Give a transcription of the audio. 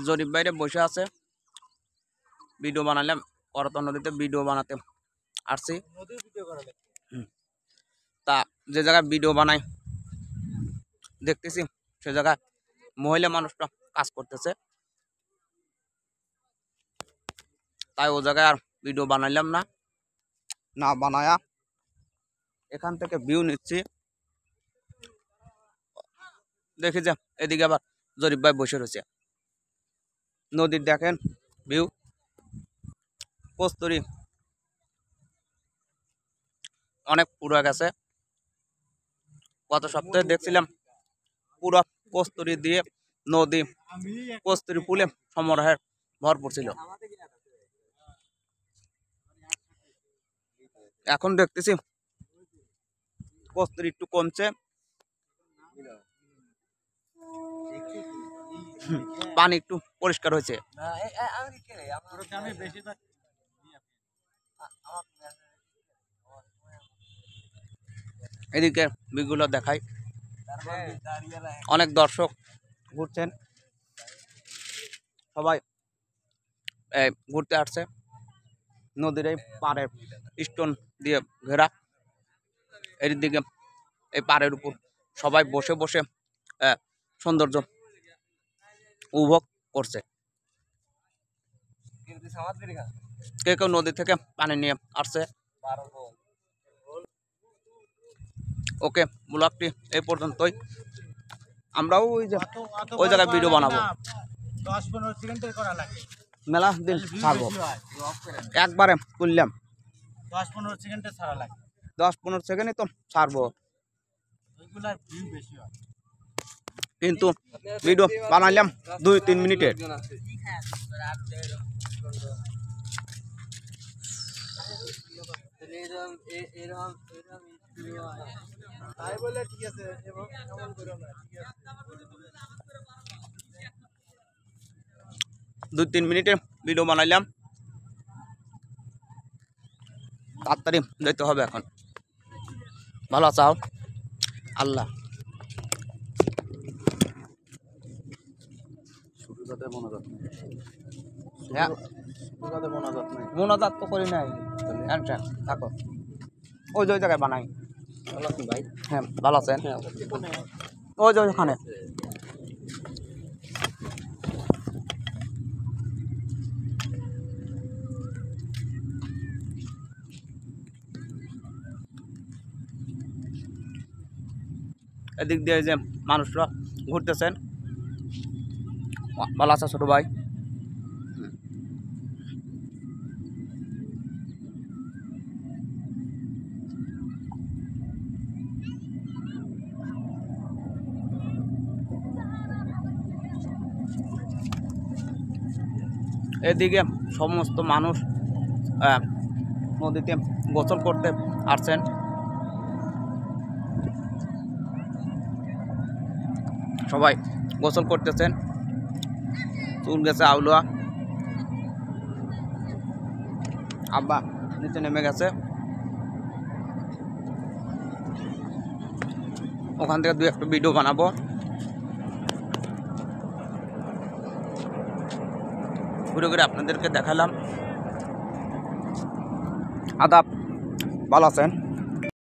জরিপ বাইরে বসে আছে, ভিডিও বানালাম। করতোয়া নদীতে ভিডিও বানাতে আসছি। তা যে জায়গায় ভিডিও বানাই দেখতেছি সে জায়গায় মহিলা মানুষটা কাজ করতেছে, তাই ও জায়গায় আর ভিডিও বানাইলাম না। না বানায়া এখান থেকে ভিউ নিচ্ছি। দেখি যে এদিকে আবার জরিফ ভাই বসে রয়েছে। নদীর দেখেন ভিউ, কস্তুরী অনেক পুরো গেছে। গত সপ্তাহে দেখছিলাম পুরো কস্তুরী দিয়ে নদী, কস্তুরী ফুলে সমারোহের ভরপুর ছিল। এখন দেখতেছি কস্তুরী একটু কমছে, পানি একটু পরিষ্কার হয়েছে। এদিকে বিগুলো দেখাই, অনেক দর্শক ঘুরছেন, সবাই ঘুরতে আসছে। নদীর এই পাড়ের স্টোন দিয়ে ঘেরা, এর দিকে এই পাড়ের উপর সবাই বসে বসে সৌন্দর্য উপভোগ করছে। কেউ কেউ নদী থেকে পানি নিয়ে আসছে। ওকে, ব্লগটি এই পর্যন্তই। আমরাও ওই জায়গায় ভিডিও বানাবো। 10-15 সেকেন্ডের করা লাগে, মেলা দিন ছাড়বো, একবারে তুললাম 10-15 সেকেন্ডে ছাড়া লাগে। 10-15 সেকেন্ডই তো ছাড়বো, ওইগুলার ভিউ বেশি হয়। কিন্তু ভিডিও বানাইলাম 2-3 মিনিটের। তাই বলে ঠিক আছে, এমন করো না, ঠিক আছে। 2-3 মিনিটের ভিডিও বানাইলাম, তাড়াতাড়ি যেতে হবে এখন। ভালো আছো? আল্লাহ মোনাজাত তো করি নাই, থাকো ওই যে ওই জায়গায় বানাই। ভাই হ্যাঁ ভালো আছেন? ওই যে ওখানে এদিক দিয়ে যে মানুষরা ঘুরতেছেন। ভালো আছে ছোট ভাই? এদিকে সমস্ত মানুষ নদীতে গোসল করতে আসছেন। সবাই গোসল করতেছেন, চুল গেছে আউলুয়া, আব্বা নিচে নেমে গেছে। ওখান থেকে 2-1 ভিডিও বানাবো। ঘুরে ঘুরে আপনাদেরকে দেখালাম। আদাব, ভালো আছেন?